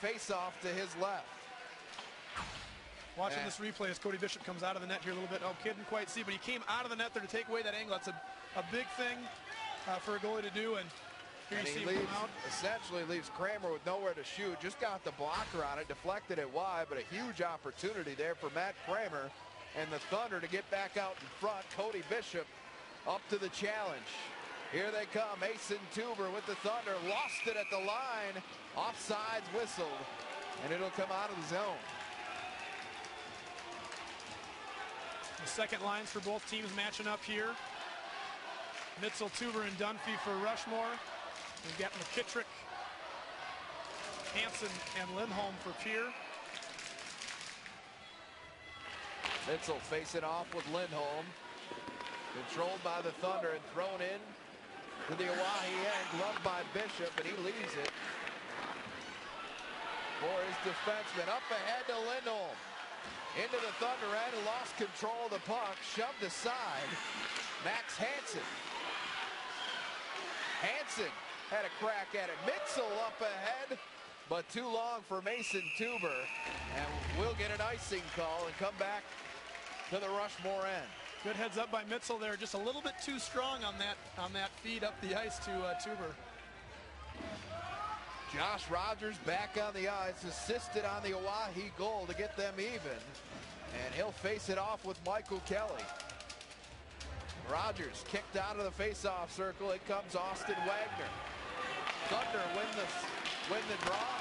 face-off to his left. Watching this replay as Cody Bishop comes out of the net here a little bit. Oh, couldn't quite see, but he came out of the net there to take away that angle. That's a big thing for a goalie to do. And here you see him come out. Essentially leaves Kramer with nowhere to shoot. Just got the blocker on it, deflected it wide, but a huge opportunity there for Matt Kramer and the Thunder to get back out in front. Cody Bishop up to the challenge. Here they come. Mason Tuber with the Thunder. Lost it at the line. Offsides whistled, and it'll come out of the zone. The second lines for both teams matching up here. Mitzel, Tuber, and Dunphy for Rushmore. We've got McKittrick, Hansen, and Lindholm for Pier. Mitzel facing off with Lindholm. Controlled by the Thunder and thrown in to the Oahe end. Gloved by Bishop, and he leaves it for his defenseman. Up ahead to Lindholm. Into the Thunder end, and lost control of the puck. Shoved aside. Max Hansen. Hansen had a crack at it. Mitzel up ahead, but too long for Mason Tuber. And we'll get an icing call and come back to the Rushmore end. Good heads up by Mitzel there. Just a little bit too strong on that feed up the ice to Tuber. Josh Rogers back on the ice, assisted on the Oahe goal to get them even. And he'll face it off with Michael Kelly. Rogers kicked out of the face-off circle. It comes Austin Wagner. Thunder win the draw.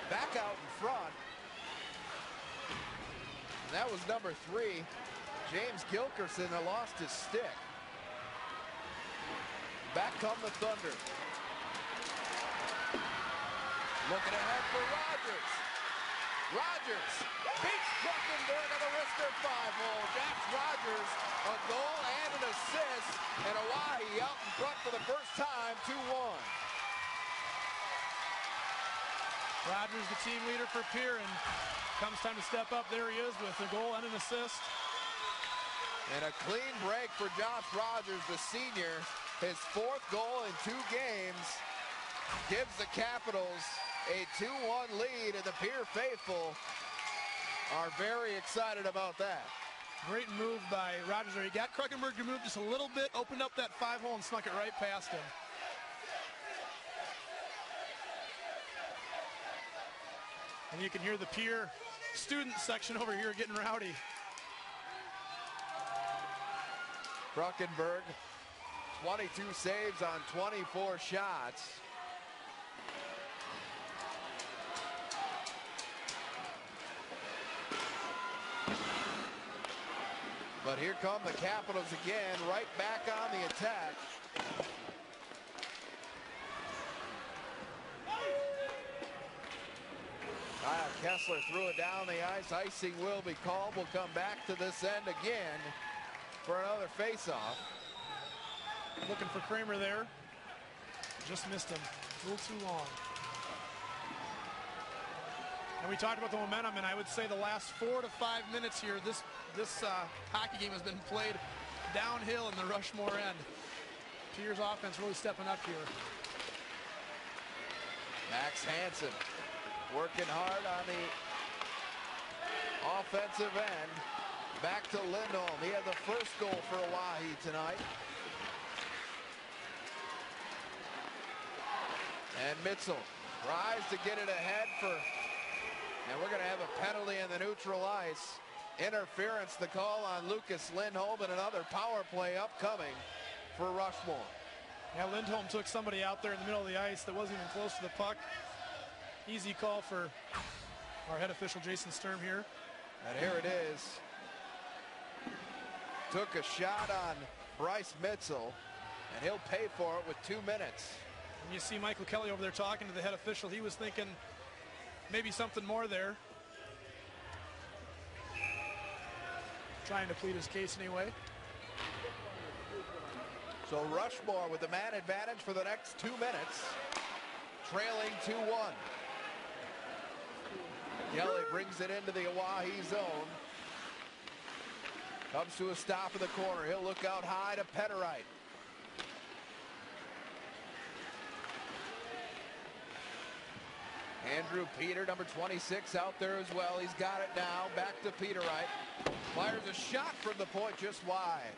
Back out in front. And that was number 3. James Gilkerson lost his stick. Back come the Thunder. Looking ahead for Rogers. Rogers beats Bruckenberg on the wrister 5-hole. Jax Rogers, a goal and an assist. And Oahe out in front for the first time, 2-1. Rogers, the team leader for Pier, and comes time to step up. There he is with a goal and an assist. And a clean break for Josh Rogers, the senior. His 4th goal in 2 games gives the Capitals a 2-1 lead, and the Pier faithful are very excited about that. Great move by Rogers there. He got Kruckenberg to move just a little bit, opened up that 5-hole and snuck it right past him. And you can hear the Pier student section over here getting rowdy. Kruckenberg, 22 saves on 24 shots. But here come the Capitals again, right back on the attack. Kyle Kessler threw it down the ice. Icing will be called. We'll come back to this end again for another face-off. Looking for Kramer there. Just missed him. A little too long. And we talked about the momentum, and I would say the last 4 to 5 minutes here, this hockey game has been played downhill in the Rushmore end. Pier's offense really stepping up here. Max Hansen working hard on the offensive end. Back to Lindholm. He had the first goal for Oahe tonight. And Mitzel tries to get it ahead and we're going to have a penalty in the neutral ice. Interference, the call on Lucas Lindholm, and another power play upcoming for Rushmore. Yeah, Lindholm took somebody out there in the middle of the ice that wasn't even close to the puck. Easy call for our head official, Jason Sturm here. And here it is. Took a shot on Bryce Mitzel, and he'll pay for it with 2 minutes. And you see Michael Kelly over there talking to the head official. He was thinking maybe something more there. Trying to plead his case anyway. So Rushmore with the man advantage for the next 2 minutes, trailing 2-1. Kelly brings it into the Oahe zone. Comes to a stop in the corner. He'll look out high to Petterite. Andrew Peter, number 26, out there as well. He's got it now. Back to Peterite. Fires a shot from the point just wide.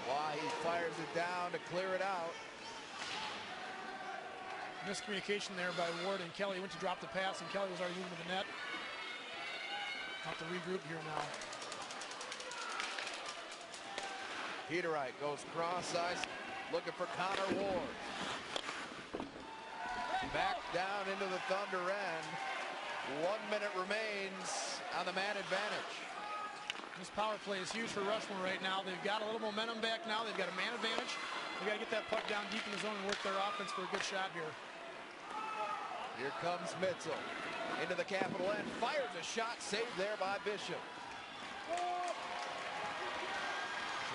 Why he fires it down to clear it out. Miscommunication there by Ward and Kelly. Went to drop the pass, and Kelly was already moving to the net. Have to regroup here now. Peterite goes cross ice, looking for Connor Ward. Back down into the Thunder end. 1 minute remains on the man advantage. This power play is huge for Rushmore right now. They've got a little momentum back now. They've got a man advantage. They've got to get that puck down deep in the zone and work their offense for a good shot here. Here comes Mitzel into the capital end. Fires a shot, saved there by Bishop.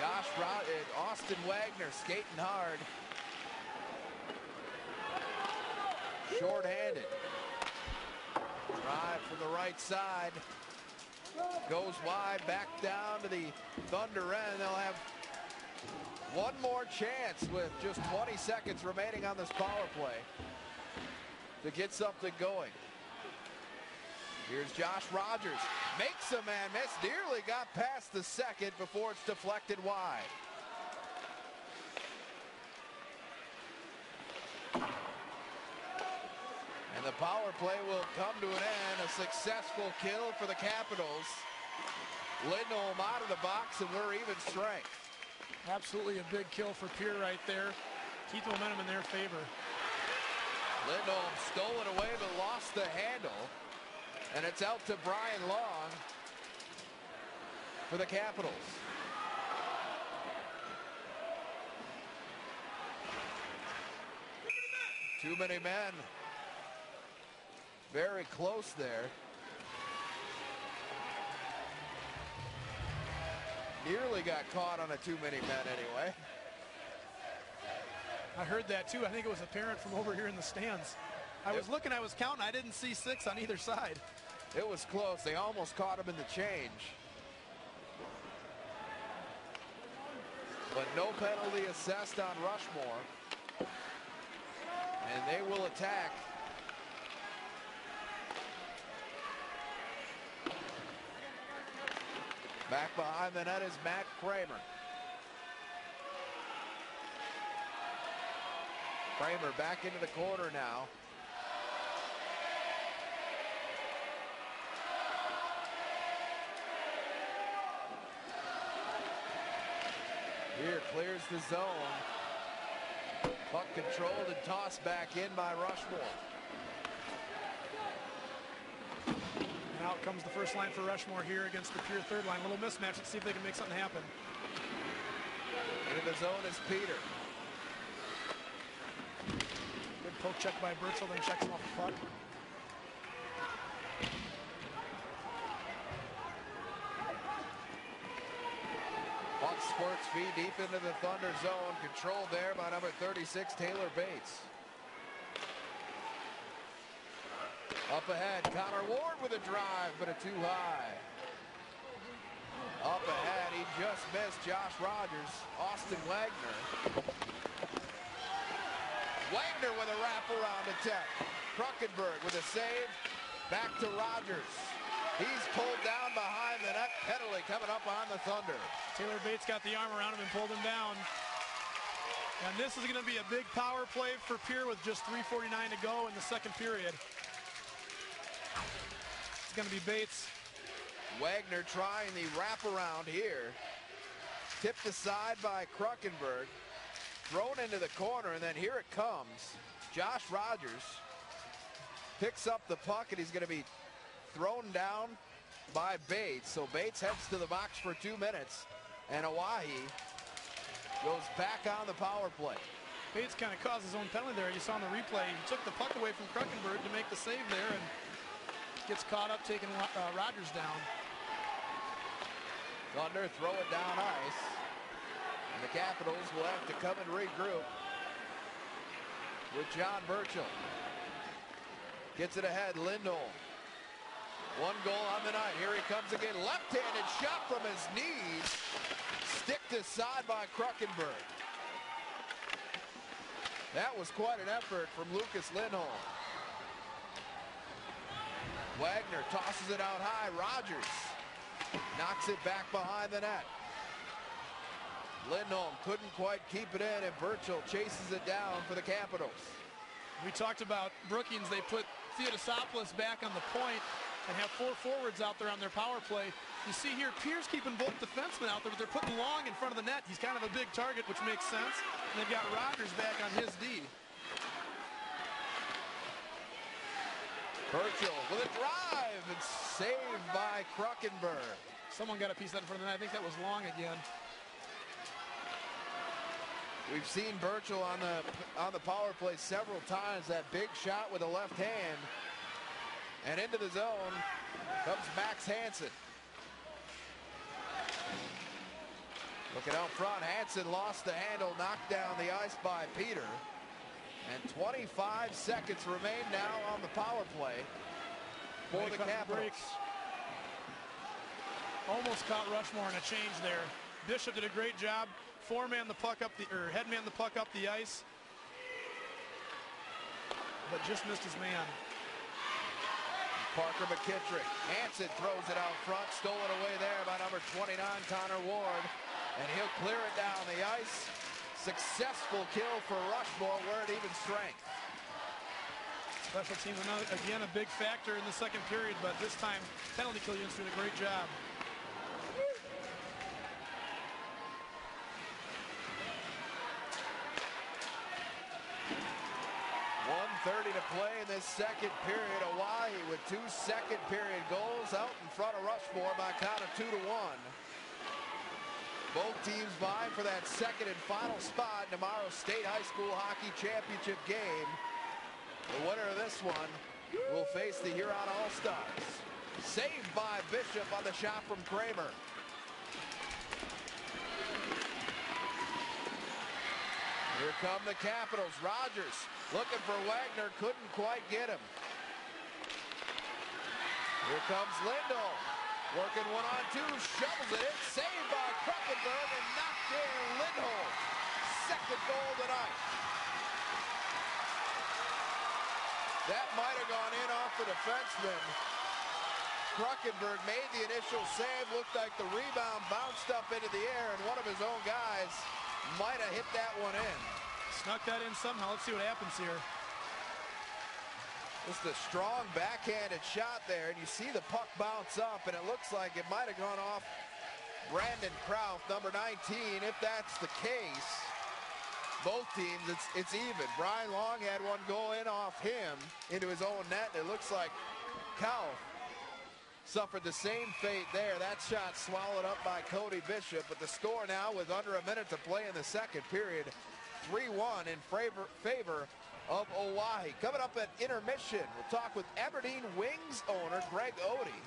Josh Rod and Austin Wagner skating hard. Short-handed. Drive from the right side. Goes wide, back down to the Thunder end. They'll have one more chance with just 20 seconds remaining on this power play to get something going. Here's Josh Rogers. Makes a man miss. Nearly got past the second before it's deflected wide. And the power play will come to an end. A successful kill for the Capitals. Lindholm out of the box, and we're even strength. Absolutely a big kill for Pierre right there. Keep the momentum in their favor. Lindholm stole it away but lost the handle. And it's out to Brian Long for the Capitals. Too many men. Very close there. Nearly got caught on a too many men anyway. I heard that too. I think it was apparent from over here in the stands. I was looking, I was counting. I didn't see 6 on either side. It was close. They almost caught him in the change. But no penalty assessed on Rushmore. And they will attack. Back behind the net is Matt Kramer. Kramer back into the corner now. Here clears the zone. Puck controlled and tossed back in by Rushmore. And out comes the first line for Rushmore here against the Pierre third line. A little mismatch. Let's see if they can make something happen. Into the zone is Peter. Good poke check by Burchell, then checks him off the puck. Puck squirts feet deep into the Thunder zone. Controlled there by number 36, Taylor Bates. Up ahead, Connor Ward with a drive, but a too high. Up ahead, he just missed Josh Rogers. Austin Wagner. Wagner with a wraparound attack. Kruckenberg with a save. Back to Rogers. He's pulled down behind the net. Penalty coming up on the Thunder. Taylor Bates got the arm around him and pulled him down. And this is going to be a big power play for Pierre with just 3:49 to go in the second period. It's going to be Bates. Wagner trying the wraparound here. Tipped aside by Kruckenberg. Thrown into the corner, and then here it comes. Josh Rogers picks up the puck, and he's going to be thrown down by Bates. So Bates heads to the box for 2 minutes, and Oahe goes back on the power play. Bates kind of caused his own penalty there. You saw on the replay, he took the puck away from Kruckenberg to make the save there, and gets caught up taking Rogers down. Thunder throw it down ice, and the Capitals will have to come and regroup with John Burchell. Gets it ahead, Lindholm. 1 goal on the night. Here he comes again. Left-handed shot from his knees. Sticked aside by Kruckenberg. That was quite an effort from Lucas Lindholm. Wagner tosses it out high. Rogers knocks it back behind the net. Lindholm couldn't quite keep it in, and Burchell chases it down for the Capitals. We talked about Brookings. They put Theodosopoulos back on the point and have 4 forwards out there on their power play. You see here, Pierce keeping both defensemen out there, but they're putting Long in front of the net. He's kind of a big target, which makes sense. And they've got Rogers back on his D. Burchell with a drive and saved by Kruckenberg. Someone got a piece of that in front of the net. I think that was Long again. We've seen Burchell on the power play several times. That big shot with the left hand. And into the zone comes Max Hansen. Looking out front, Hansen lost the handle, knocked down the ice by Peter. And 25 seconds remain now on the power play for the Capitals. Almost caught Rushmore in a change there. Bishop did a great job. Headman the puck up the ice, but just missed his man. Parker McKittrick. Hansen throws it out front, stolen away there by number 29, Connor Ward, and he'll clear it down the ice. Successful kill for Rushmore. We're at even strength. Special teams, again, a big factor in the second period, but this time penalty kill units doing a great job. 1:30 to play in this second period. Hawaii with 2 second period goals out in front of Rushmore by a count of 2-1. Both teams vying for that second and final spot in tomorrow's State High School Hockey Championship game. The winner of this one will face the Huron All-Stars. Saved by Bishop on the shot from Kramer. Here come the Capitals. Rogers looking for Wagner, couldn't quite get him. Here comes Lindholm, working 1-on-2, shovels it in, saved by Kruckenberg, and knocked in Lindholm. Second goal tonight. That might have gone in off the defenseman. Kruckenberg made the initial save, looked like the rebound bounced up into the air, and one of his own guys might have hit that one in. Snuck that in somehow. Let's see what happens here. Just a strong backhanded shot there, and you see the puck bounce up, and it looks like it might have gone off Brandon Kraft, number 19. If that's the case, both teams, it's even. Brian Long had one go in off him into his own net, and it looks like Kraft suffered the same fate there. That shot swallowed up by Cody Bishop, but the score now with under a minute to play in the second period, 3-1 in favor of Owyhee. Coming up at intermission, we'll talk with Aberdeen Wings owner Greg Cody.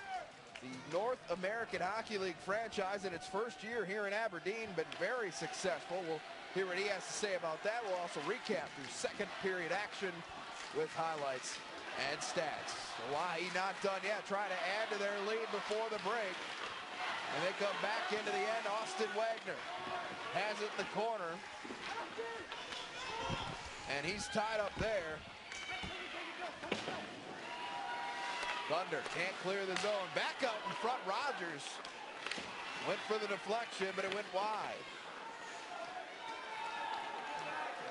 The North American Hockey League franchise in its first year here in Aberdeen, been very successful. We'll hear what he has to say about that. We'll also recap through second period action with highlights and stats. Hawaii not done yet, trying to add to their lead before the break. And they come back into the end. Austin Wagner has it in the corner. And he's tied up there. Thunder can't clear the zone. Back out in front, Rogers went for the deflection, but it went wide.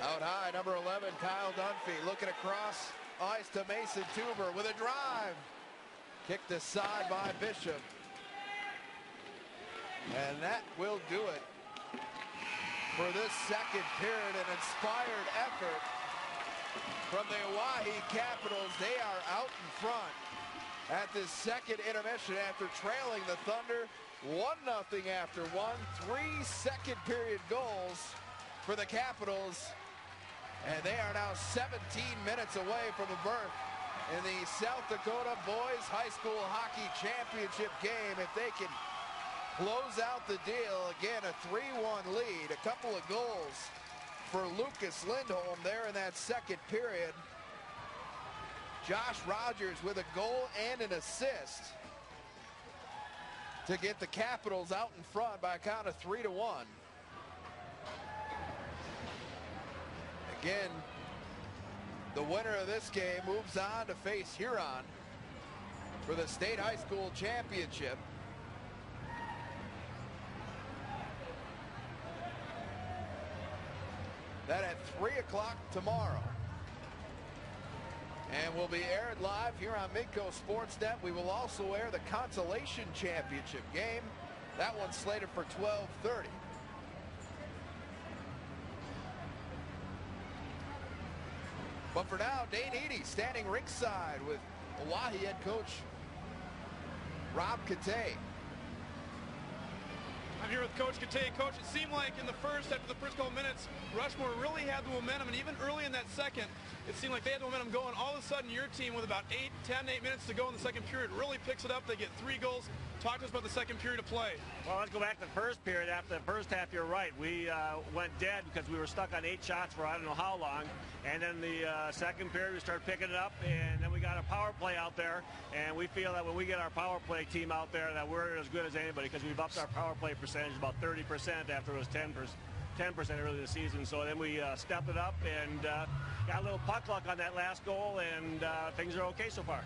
Out high, number 11, Kyle Dunphy looking across ice to Mason Tuber with a drive. Kicked aside by Bishop. And that will do it for this second period. An inspired effort from the Owyhee Capitals. They are out in front at this second intermission after trailing the Thunder 1-0 after one. 3 second period goals for the Capitals. And they are now 17 minutes away from a berth in the South Dakota Boys High School Hockey Championship game. If they can close out the deal, again, a 3-1 lead. A couple of goals for Lucas Lindholm there in that second period. Josh Rogers with a goal and an assist to get the Capitals out in front by a count of 3-1. Again, The winner of this game moves on to face Huron for the state high school championship. That at 3 o'clock tomorrow. And will be aired live here on Midco Sportsnet. We will also air the consolation championship game. That one's slated for 12:30. But for now, Dane Eady standing ringside with Oahe head coach Rob Katay. I'm here with Coach Katay. Coach, it seemed like in the first, after the first couple minutes, Rushmore really had the momentum, and even early in that second, it seemed like they had the momentum going. All of a sudden, your team, with about 8 minutes to go in the second period, really picks it up. They get 3 goals. Talk to us about the second period of play. Well, let's go back to the first period. After the first half, you're right. We went dead because we were stuck on 8 shots for I don't know how long. And then the second period, we started picking it up, and then we got a power play out there. And we feel that when we get our power play team out there, that we're as good as anybody because we've upped our power play percentage about 30% after it was 10% early in the season. So then we stepped it up and got a little puck luck on that last goal, and things are okay so far.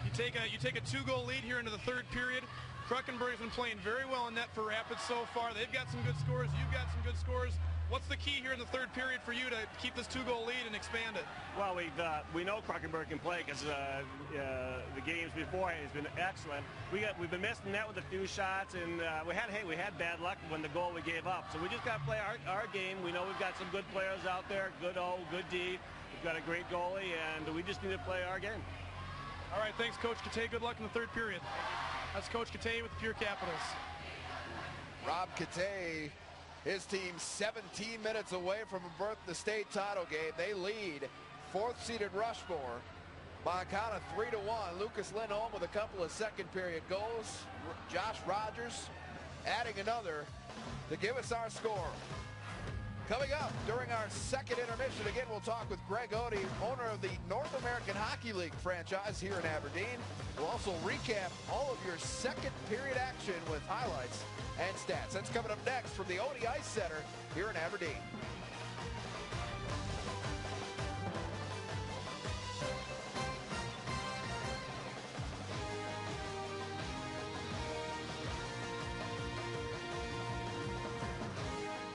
You take a 2-goal lead here into the third period. Kruckenberg's been playing very well in net for Rapids so far. They've got some good scores. You've got some good scores. What's the key here in the third period for you to keep this 2-goal lead and expand it? Well, we know Kruckenberg can play because the games before has been excellent. We've been missing net with a few shots, and we had bad luck when the goal we gave up. So we just got to play our game. We know we've got some good players out there, good O, good D. We've got a great goalie, and we just need to play our game. All right, thanks, Coach Katay. Good luck in the third period. That's Coach Katay with the Pure Capitals. Rob Katay, his team 17 minutes away from a berth in the state title game. They lead 4th-seeded Rushmore by a count of 3-1. Lucas Lindholm with a couple of second period goals. Josh Rogers adding another to give us our score. Coming up during our second intermission, again, we'll talk with Greg Cody, owner of the North American Hockey League franchise here in Aberdeen. We'll also recap all of your second period action with highlights and stats. That's coming up next from the Cody Ice Center here in Aberdeen.